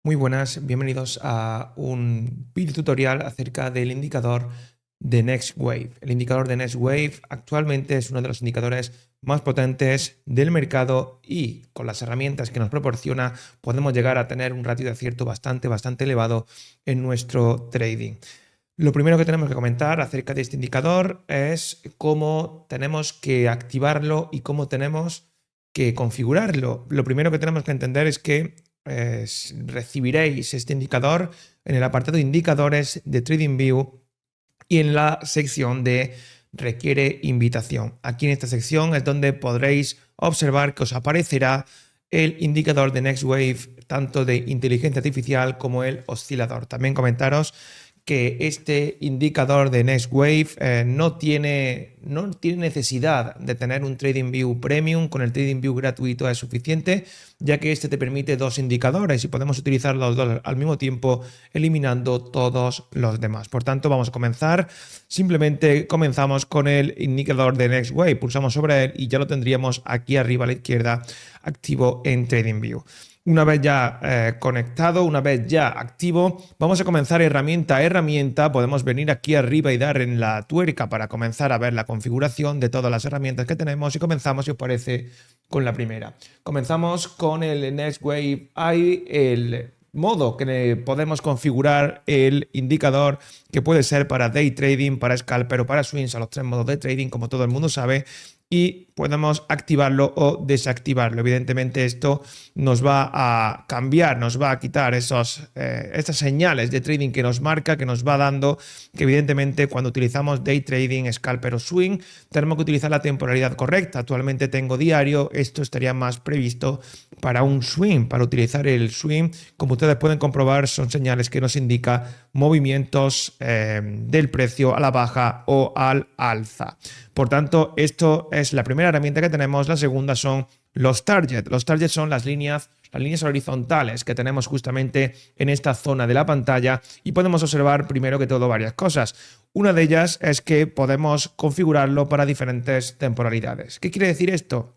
Muy buenas, bienvenidos a un video tutorial acerca del indicador de Next Wave. El indicador de Next Wave actualmente es uno de los indicadores más potentes del mercado y con las herramientas que nos proporciona podemos llegar a tener un ratio de acierto bastante elevado en nuestro trading. Lo primero que tenemos que comentar acerca de este indicador es cómo tenemos que activarlo y cómo tenemos que configurarlo. Lo primero que tenemos que entender es que recibiréis este indicador en el apartado de indicadores de TradingView y en la sección de requiere invitación. Aquí en esta sección es donde podréis observar que os aparecerá el indicador de Next Wave, tanto de inteligencia artificial como el oscilador. También comentaros que este indicador de Next Wave no tiene necesidad de tener un TradingView Premium. Con el TradingView gratuito es suficiente, ya que este te permite dos indicadores y podemos utilizar los dos al mismo tiempo, eliminando todos los demás. Por tanto, vamos a comenzar. Simplemente comenzamos con el indicador de Next Wave, pulsamos sobre él y ya lo tendríamos aquí arriba a la izquierda activo en TradingView. Una vez ya conectado, una vez ya activo, vamos a comenzar herramienta a herramienta. Podemos venir aquí arriba y dar en la tuerca para comenzar a ver la configuración de todas las herramientas que tenemos y comenzamos, si os parece, con la primera. Comenzamos con el Next Wave. Hay el modo que podemos configurar el indicador, que puede ser para day trading, para scalper o para swings, a los tres modos de trading, como todo el mundo sabe, y podemos activarlo o desactivarlo. Evidentemente esto nos va a cambiar, nos va a quitar estas señales de trading que nos marca, que nos va dando, que evidentemente cuando utilizamos day trading, scalper o swing, tenemos que utilizar la temporalidad correcta. Actualmente tengo diario, esto estaría más previsto para un swing, para utilizar el swing. Como ustedes pueden comprobar, son señales que nos indican movimientos del precio a la baja o al alza. Por tanto, esto es la primera herramienta que tenemos. La segunda son los targets. Los targets son las líneas horizontales que tenemos justamente en esta zona de la pantalla y podemos observar primero que todo varias cosas. Una de ellas es que podemos configurarlo para diferentes temporalidades. ¿Qué quiere decir esto?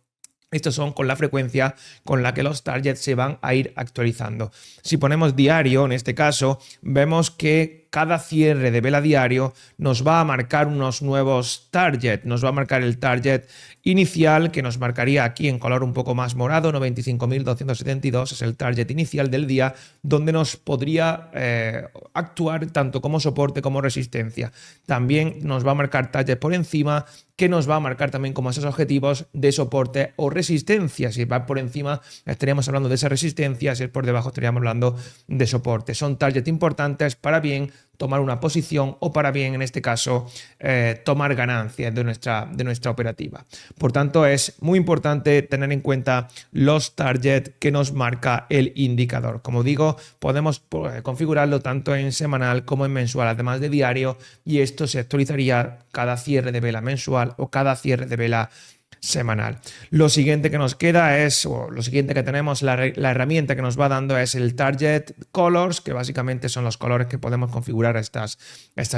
Estos son con la frecuencia con la que los targets se van a ir actualizando. Si ponemos diario, en este caso, vemos que cada cierre de vela diario nos va a marcar unos nuevos targets. Nos va a marcar el target inicial, que nos marcaría aquí en color un poco más morado, 95.272, es el target inicial del día, donde nos podría actuar tanto como soporte como resistencia. También nos va a marcar target por encima, que nos va a marcar también como esos objetivos de soporte o resistencia. Si va por encima estaríamos hablando de esa resistencia, si es por debajo estaríamos hablando de soporte. Son targets importantes para bien tomar una posición o para bien, en este caso, tomar ganancias de nuestra operativa. Por tanto, es muy importante tener en cuenta los targets que nos marca el indicador. Como digo, podemos configurarlo tanto en semanal como en mensual, además de diario, y esto se actualizaría cada cierre de vela mensual o cada cierre de vela semanal. Lo siguiente que nos queda es, o lo siguiente que tenemos, la herramienta que nos va dando es el Target Colors, que básicamente son los colores que podemos configurar estas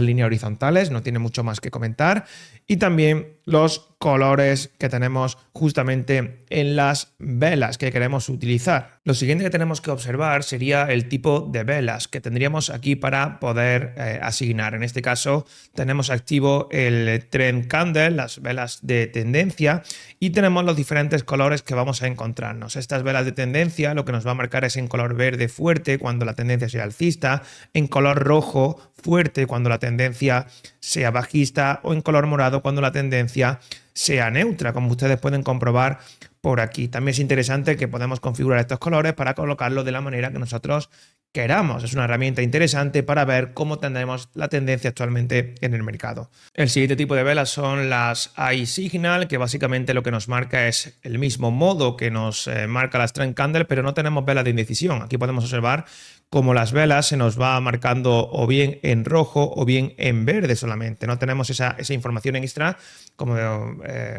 líneas horizontales, no tiene mucho más que comentar, y también los colores que tenemos justamente en las velas que queremos utilizar. Lo siguiente que tenemos que observar sería el tipo de velas que tendríamos aquí para poder asignar. En este caso tenemos activo el Trend Candle, las velas de tendencia, y tenemos los diferentes colores que vamos a encontrarnos. Estas velas de tendencia lo que nos va a marcar es en color verde fuerte cuando la tendencia sea alcista, en color rojo fuerte cuando la tendencia sea bajista o en color morado cuando la tendencia sea neutra, como ustedes pueden comprobar por aquí. También es interesante que podemos configurar estos colores para colocarlo de la manera que nosotros queramos. Es una herramienta interesante para ver cómo tendremos la tendencia actualmente en el mercado. El siguiente tipo de velas son las iSignal, que básicamente lo que nos marca es el mismo modo que nos marca las Trend Candle, pero no tenemos velas de indecisión. Aquí podemos observar cómo las velas se nos va marcando o bien en rojo o bien en verde solamente. No tenemos esa información extra, como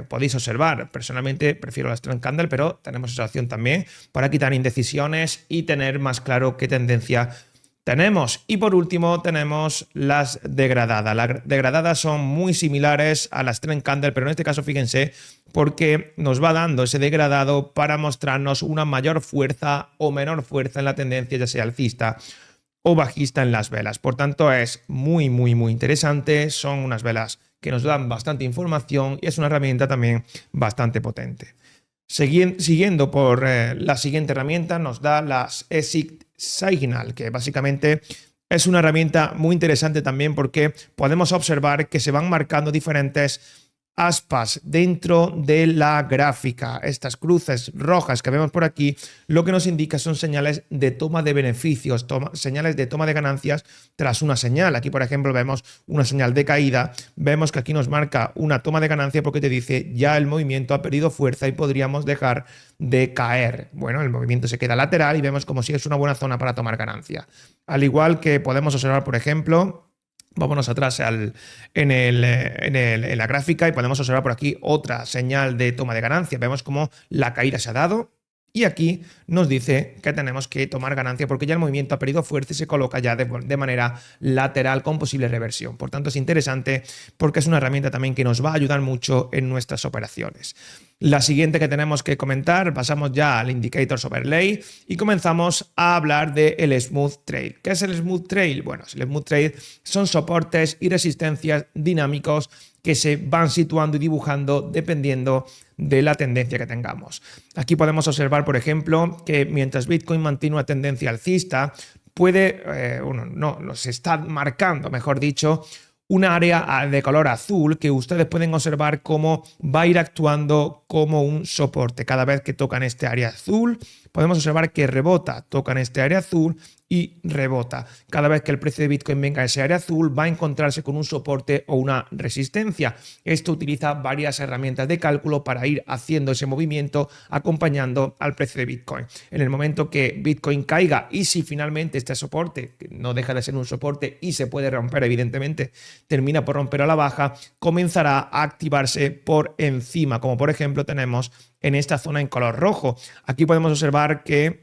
podéis observar. Personalmente prefiero las Trend Candle, pero tenemos esa opción también para quitar indecisiones y tener más claro qué tendencia tenemos. Y por último tenemos las degradadas. Las degradadas son muy similares a las Trend Candle, pero en este caso fíjense porque nos va dando ese degradado para mostrarnos una mayor fuerza o menor fuerza en la tendencia, ya sea alcista o bajista en las velas. Por tanto, es muy interesante. Son unas velas que nos dan bastante información y es una herramienta también bastante potente. Siguiendo por la siguiente herramienta, nos da las Exit Signal, que básicamente es una herramienta muy interesante también porque podemos observar que se van marcando diferentes aspas dentro de la gráfica. Estas cruces rojas que vemos por aquí lo que nos indica son señales de toma de beneficios, señales de toma de ganancias tras una señal. Aquí, por ejemplo, vemos una señal de caída. Vemos que aquí nos marca una toma de ganancia porque te dice ya el movimiento ha perdido fuerza y podríamos dejar de caer. Bueno, el movimiento se queda lateral y vemos como si es una buena zona para tomar ganancia. Al igual que podemos observar, por ejemplo, vámonos atrás en la gráfica y podemos observar por aquí otra señal de toma de ganancia. Vemos cómo la caída se ha dado y aquí nos dice que tenemos que tomar ganancia porque ya el movimiento ha perdido fuerza y se coloca ya de manera lateral con posible reversión. Por tanto, es interesante porque es una herramienta también que nos va a ayudar mucho en nuestras operaciones. La siguiente que tenemos que comentar, pasamos ya al Indicators Overlay y comenzamos a hablar del Smooth Trail. ¿Qué es el Smooth Trail? Bueno, el Smooth Trail son soportes y resistencias dinámicos que se van situando y dibujando dependiendo de la tendencia que tengamos. Aquí podemos observar, por ejemplo, que mientras Bitcoin mantiene una tendencia alcista, se está marcando, mejor dicho, un área de color azul que ustedes pueden observar cómo va a ir actuando como un soporte. Cada vez que tocan este área azul, podemos observar que rebota, tocan este área azul y rebota. Cada vez que el precio de Bitcoin venga a ese área azul, va a encontrarse con un soporte o una resistencia. Esto utiliza varias herramientas de cálculo para ir haciendo ese movimiento acompañando al precio de Bitcoin. En el momento que Bitcoin caiga y si finalmente este soporte, que no deja de ser un soporte y se puede romper evidentemente, termina por romper a la baja, comenzará a activarse por encima, como por ejemplo tenemos en esta zona en color rojo. Aquí podemos observar que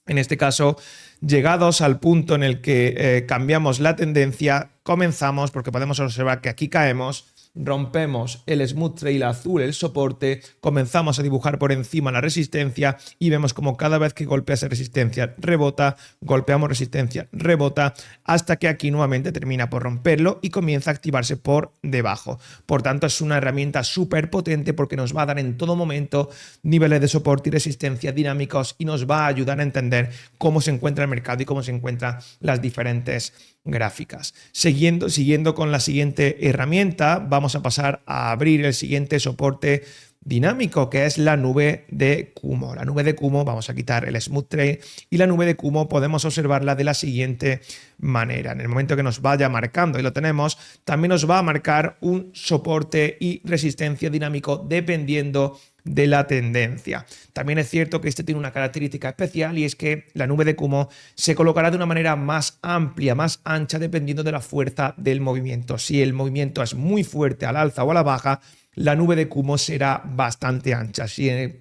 en este caso, llegados al punto en el que cambiamos la tendencia, comenzamos, porque podemos observar que aquí caemos, rompemos el Smooth Trail azul, el soporte, comenzamos a dibujar por encima la resistencia y vemos como cada vez que golpea esa resistencia rebota, golpeamos resistencia, rebota, hasta que aquí nuevamente termina por romperlo y comienza a activarse por debajo. Por tanto, es una herramienta súper potente porque nos va a dar en todo momento niveles de soporte y resistencia dinámicos y nos va a ayudar a entender cómo se encuentra el mercado y cómo se encuentran las diferentes gráficas. Siguiendo con la siguiente herramienta, vamos a pasar a abrir el siguiente soporte dinámico, que es la nube de Kumo. La nube de Kumo, vamos a quitar el Smooth Trail y la nube de Kumo podemos observarla de la siguiente manera. En el momento que nos vaya marcando, y lo tenemos, también nos va a marcar un soporte y resistencia dinámico dependiendo de la tendencia. También es cierto que este tiene una característica especial y es que la nube de Kumo se colocará de una manera más amplia, más ancha, dependiendo de la fuerza del movimiento. Si el movimiento es muy fuerte al alza o a la baja, la nube de Kumo será bastante ancha. Si en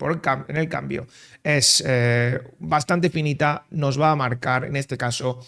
el cambio es bastante finita, nos va a marcar, en este caso,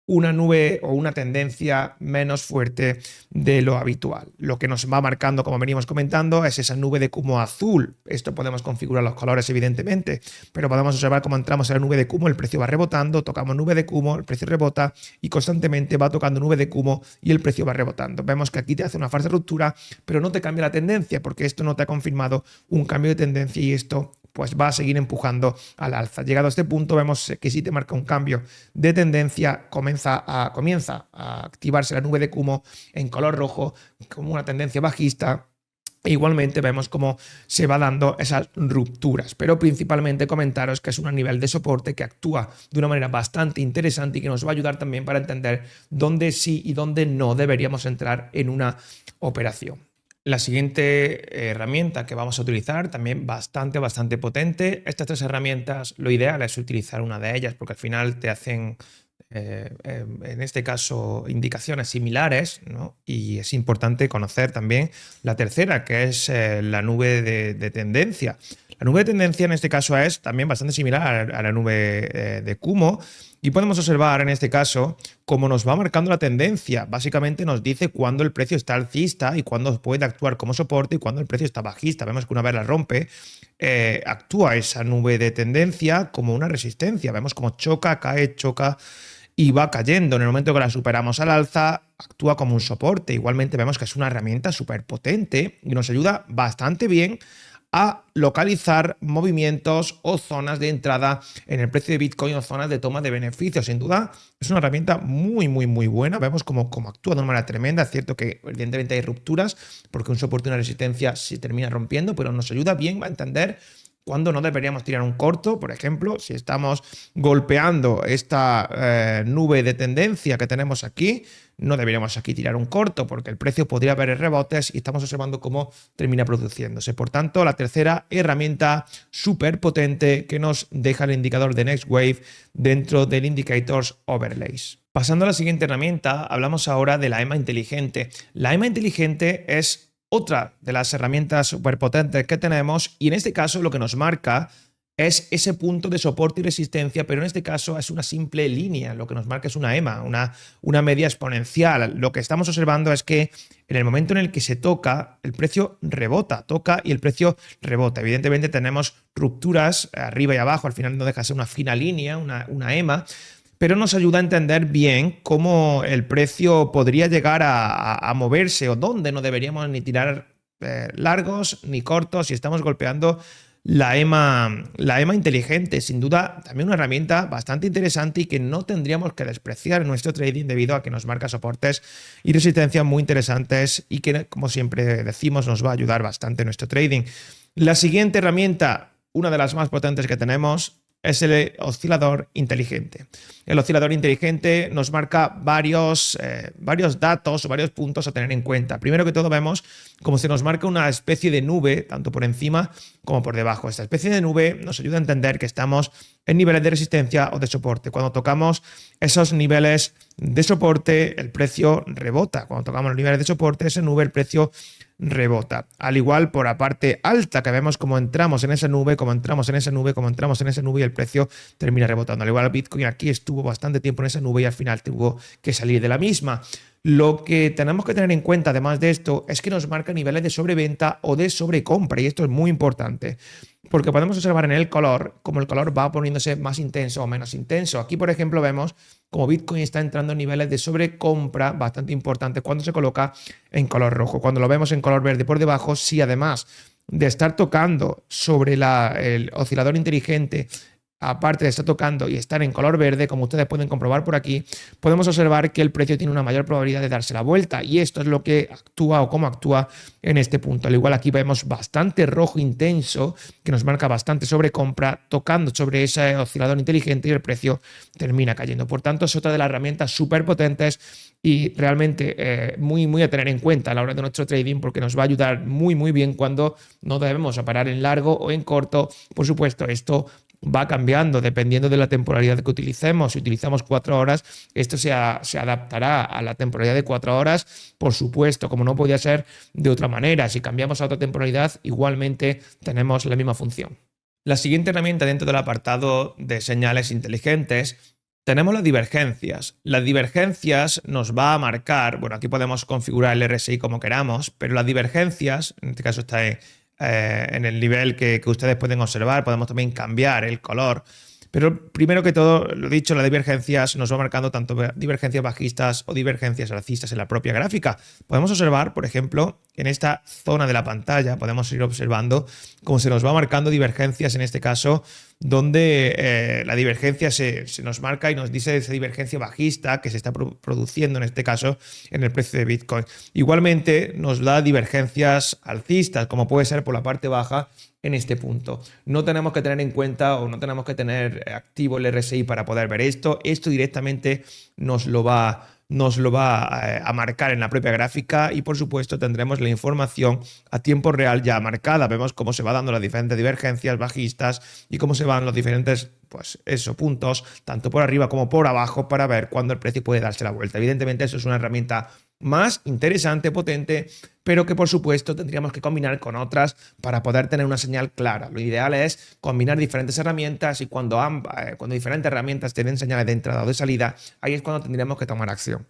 una nube o una tendencia menos fuerte de lo habitual. Lo que nos va marcando, como venimos comentando, es esa nube de Kumo azul. Esto podemos configurar los colores, evidentemente, pero podemos observar cómo entramos en la nube de Kumo, el precio va rebotando, tocamos nube de Kumo, el precio rebota y constantemente va tocando nube de Kumo y el precio va rebotando. Vemos que aquí te hace una falsa ruptura, pero no te cambia la tendencia porque esto no te ha confirmado un cambio de tendencia y esto pues va a seguir empujando al alza. Llegado a este punto vemos que si te marca un cambio de tendencia, comienza a activarse la nube de Kumo en color rojo como una tendencia bajista. Igualmente vemos cómo se va dando esas rupturas, pero principalmente comentaros que es un nivel de soporte que actúa de una manera bastante interesante y que nos va a ayudar también para entender dónde sí y dónde no deberíamos entrar en una operación. La siguiente herramienta que vamos a utilizar, también bastante potente. Estas tres herramientas, lo ideal es utilizar una de ellas porque al final te hacen, en este caso, indicaciones similares, ¿no? Y es importante conocer también la tercera, que es la nube de tendencia. La nube de tendencia en este caso es también bastante similar a la nube de Kumo. Y podemos observar en este caso cómo nos va marcando la tendencia. Básicamente nos dice cuándo el precio está alcista y cuándo puede actuar como soporte y cuándo el precio está bajista. Vemos que una vez la rompe, actúa esa nube de tendencia como una resistencia. Vemos cómo choca, cae, choca y va cayendo. En el momento que la superamos al alza, actúa como un soporte. Igualmente vemos que es una herramienta súper potente y nos ayuda bastante bien a localizar movimientos o zonas de entrada en el precio de Bitcoin o zonas de toma de beneficios. Sin duda, es una herramienta muy buena. Vemos cómo actúa de una manera tremenda. Es cierto que evidentemente hay rupturas porque un soporte y una resistencia se termina rompiendo, pero nos ayuda bien a entender cuándo no deberíamos tirar un corto. Por ejemplo, si estamos golpeando esta nube de tendencia que tenemos aquí, no deberíamos aquí tirar un corto porque el precio podría haber rebotes y estamos observando cómo termina produciéndose. Por tanto, la tercera herramienta súper potente que nos deja el indicador de Next Wave dentro del Indicators Overlays. Pasando a la siguiente herramienta, hablamos ahora de la EMA inteligente. La EMA inteligente es otra de las herramientas superpotentes que tenemos y en este caso lo que nos marca es ese punto de soporte y resistencia, pero en este caso es una simple línea. Lo que nos marca es una EMA, una media exponencial. Lo que estamos observando es que en el momento en el que se toca, el precio rebota, toca y el precio rebota. Evidentemente tenemos rupturas arriba y abajo, al final no deja de ser una fina línea, una EMA, pero nos ayuda a entender bien cómo el precio podría llegar a moverse o dónde no deberíamos ni tirar largos ni cortos si estamos golpeando la EMA inteligente. Sin duda, también una herramienta bastante interesante y que no tendríamos que despreciar en nuestro trading debido a que nos marca soportes y resistencias muy interesantes y que, como siempre decimos, nos va a ayudar bastante en nuestro trading. La siguiente herramienta, una de las más potentes que tenemos, es el oscilador inteligente. El oscilador inteligente nos marca varios datos o varios puntos a tener en cuenta. Primero que todo vemos cómo se nos marca una especie de nube, tanto por encima como por debajo. Esta especie de nube nos ayuda a entender que estamos en niveles de resistencia o de soporte. Cuando tocamos esos niveles de soporte, el precio rebota. Cuando tocamos los niveles de soporte, esa nube, el precio rebota. Al igual por la parte alta, que vemos cómo entramos en esa nube, cómo entramos en esa nube, cómo entramos en esa nube y el precio termina rebotando. Al igual el Bitcoin aquí estuvo bastante tiempo en esa nube y al final tuvo que salir de la misma. Lo que tenemos que tener en cuenta, además de esto, es que nos marca niveles de sobreventa o de sobrecompra y esto es muy importante. Porque podemos observar en el color cómo el color va poniéndose más intenso o menos intenso. Aquí, por ejemplo, vemos como Bitcoin está entrando en niveles de sobrecompra bastante importantes cuando se coloca en color rojo. Cuando lo vemos en color verde por debajo, sí, además de estar tocando sobre el oscilador inteligente, aparte de estar tocando y estar en color verde, como ustedes pueden comprobar por aquí, podemos observar que el precio tiene una mayor probabilidad de darse la vuelta y esto es lo que actúa o cómo actúa en este punto. Al igual aquí vemos bastante rojo intenso que nos marca bastante sobrecompra tocando sobre ese oscilador inteligente y el precio termina cayendo. Por tanto, es otra de las herramientas súper potentes y realmente muy a tener en cuenta a la hora de nuestro trading porque nos va a ayudar muy bien cuando no debemos parar en largo o en corto. Por supuesto, esto va cambiando dependiendo de la temporalidad que utilicemos. Si utilizamos 4 horas, esto se adaptará a la temporalidad de 4 horas, por supuesto, como no podía ser de otra manera. Si cambiamos a otra temporalidad, igualmente tenemos la misma función. La siguiente herramienta dentro del apartado de señales inteligentes tenemos las divergencias. Las divergencias nos va a marcar, bueno, aquí podemos configurar el RSI como queramos, pero las divergencias, en este caso está en el nivel que ustedes pueden observar, podemos también cambiar el color. Pero primero que todo, lo dicho, las divergencias nos va marcando tanto divergencias bajistas o divergencias alcistas en la propia gráfica. Podemos observar, por ejemplo, en esta zona de la pantalla, podemos ir observando cómo se nos va marcando divergencias, en este caso, donde la divergencia se nos marca y nos dice esa divergencia bajista que se está produciendo, en este caso, en el precio de Bitcoin. Igualmente, nos da divergencias alcistas, como puede ser por la parte baja, en este punto. No tenemos que tener en cuenta o no tenemos que tener activo el RSI para poder ver esto. Esto directamente nos lo va a marcar en la propia gráfica y por supuesto tendremos la información a tiempo real ya marcada. Vemos cómo se va dando las diferentes divergencias bajistas y cómo se van los diferentes pues eso, puntos, tanto por arriba como por abajo, para ver cuándo el precio puede darse la vuelta. Evidentemente, eso es una herramienta más interesante, potente, pero que por supuesto tendríamos que combinar con otras para poder tener una señal clara. Lo ideal es combinar diferentes herramientas y cuando diferentes herramientas tienen señales de entrada o de salida, ahí es cuando tendríamos que tomar acción.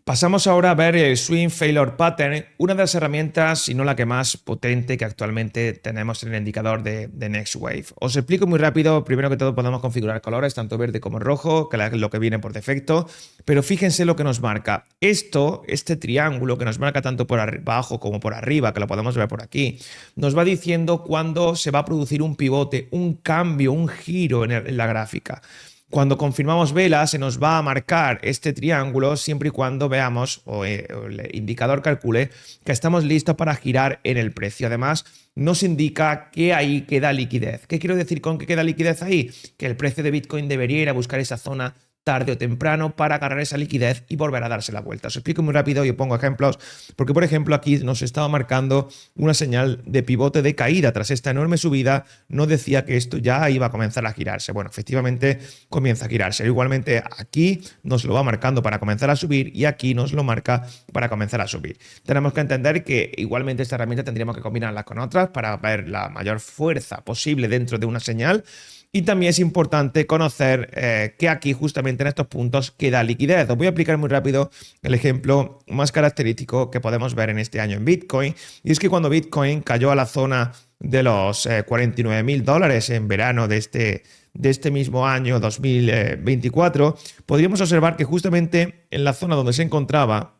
Pasamos ahora a ver el Swing Failure Pattern, una de las herramientas, si no la que más potente que actualmente tenemos en el indicador de Next Wave. Os explico muy rápido. Primero que todo, podemos configurar colores, tanto verde como rojo, que es lo que viene por defecto, pero fíjense lo que nos marca. Este triángulo que nos marca tanto por abajo como por arriba, que lo podemos ver por aquí, nos va diciendo cuándo se va a producir un pivote, un cambio, un giro en la gráfica. Cuando confirmamos vela, se nos va a marcar este triángulo siempre y cuando veamos o el indicador calcule que estamos listos para girar en el precio. Además, nos indica que ahí queda liquidez. ¿Qué quiero decir con que queda liquidez ahí? Que el precio de Bitcoin debería ir a buscar esa zona tarde o temprano para agarrar esa liquidez y volver a darse la vuelta. Os explico muy rápido y os pongo ejemplos, porque por ejemplo aquí nos estaba marcando una señal de pivote de caída. Tras esta enorme subida nos decía que esto ya iba a comenzar a girarse. Bueno, efectivamente comienza a girarse. Igualmente aquí nos lo va marcando para comenzar a subir y aquí nos lo marca para comenzar a subir. Tenemos que entender que igualmente esta herramienta tendríamos que combinarla con otras para ver la mayor fuerza posible dentro de una señal. Y también es importante conocer que aquí justamente en estos puntos queda liquidez. Os voy a aplicar muy rápido el ejemplo más característico que podemos ver en este año en Bitcoin. Y es que cuando Bitcoin cayó a la zona de los $49.000 en verano de este mismo año 2024, podríamos observar que justamente en la zona donde se encontraba,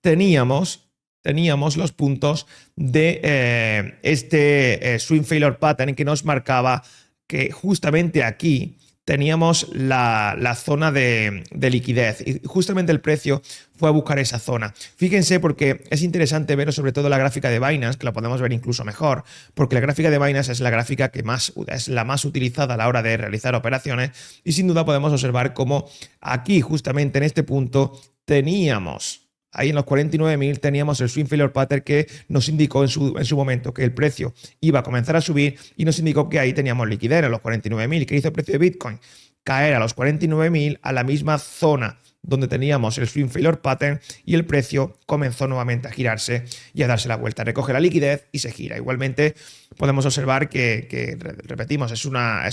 teníamos los puntos de este Swing Failure Pattern que nos marcaba que justamente aquí teníamos la zona de liquidez y justamente el precio fue a buscar esa zona. Fíjense, porque es interesante ver sobre todo la gráfica de Binance, que la podemos ver incluso mejor, porque la gráfica de Binance es la gráfica que es la más utilizada a la hora de realizar operaciones y sin duda podemos observar cómo aquí justamente en este punto teníamos... Ahí en los 49.000 teníamos el Swing Failure Pattern que nos indicó en su momento que el precio iba a comenzar a subir y nos indicó que ahí teníamos liquidez en los 49.000. ¿Qué hizo el precio de Bitcoin? Caer a los 49.000 a la misma zona donde teníamos el Swing Failure Pattern y el precio comenzó nuevamente a girarse y a darse la vuelta. Recoge la liquidez y se gira. Igualmente podemos observar que repetimos, es una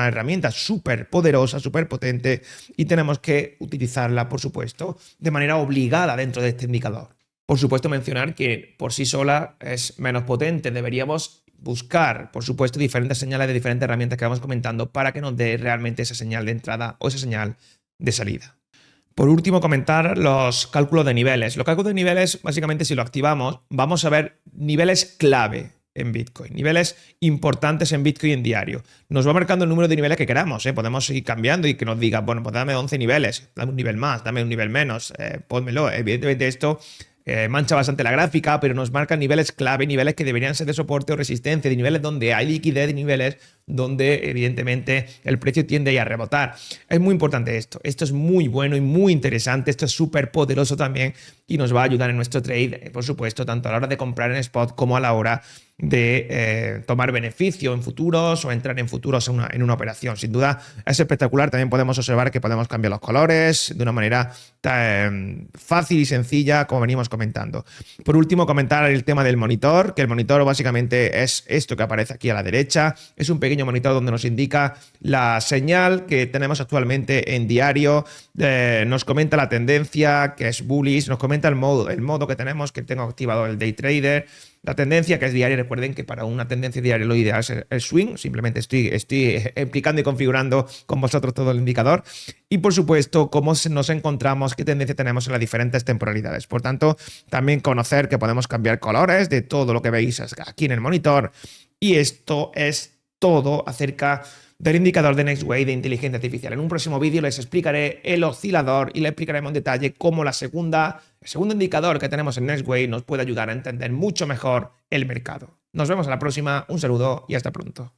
herramienta súper poderosa, súper potente y tenemos que utilizarla, por supuesto, de manera obligada dentro de este indicador. Por supuesto, mencionar que por sí sola es menos potente. Deberíamos buscar, por supuesto, diferentes señales de diferentes herramientas que vamos comentando para que nos dé realmente esa señal de entrada o esa señal de salida. Por último, comentar los cálculos de niveles. Los cálculos de niveles, básicamente, si lo activamos, vamos a ver niveles clave en Bitcoin, niveles importantes en Bitcoin en diario. Nos va marcando el número de niveles que queramos, ¿eh? Podemos ir cambiando y que nos diga, bueno, pues dame 11 niveles, dame un nivel más, dame un nivel menos, pónmelo. Evidentemente esto mancha bastante la gráfica, pero nos marca niveles clave, niveles que deberían ser de soporte o resistencia, de niveles donde hay liquidez, de niveles donde evidentemente el precio tiende a rebotar. Es muy importante esto. Esto es muy bueno y muy interesante. Esto es súper poderoso también y nos va a ayudar en nuestro trade, por supuesto, tanto a la hora de comprar en spot como a la hora de tomar beneficio en futuros o entrar en futuros en una operación. Sin duda es espectacular. También podemos observar que podemos cambiar los colores de una manera tan fácil y sencilla como venimos comentando. Por último, comentar el tema del monitor, que el monitor básicamente es esto que aparece aquí a la derecha. Es un pequeño monitor donde nos indica la señal que tenemos actualmente en diario, nos comenta la tendencia que es bullish, nos comenta el modo que tenemos, que tengo activado el Day Trader, la tendencia que es diaria. Recuerden que para una tendencia diaria lo ideal es el swing, simplemente estoy explicando y configurando con vosotros todo el indicador y por supuesto cómo nos encontramos, qué tendencia tenemos en las diferentes temporalidades. Por tanto, también conocer que podemos cambiar colores de todo lo que veis aquí en el monitor y esto es todo acerca del indicador de Next Wave de inteligencia artificial. En un próximo vídeo les explicaré el oscilador y les explicaremos en detalle cómo el segundo indicador que tenemos en Next Wave nos puede ayudar a entender mucho mejor el mercado. Nos vemos a la próxima, un saludo y hasta pronto.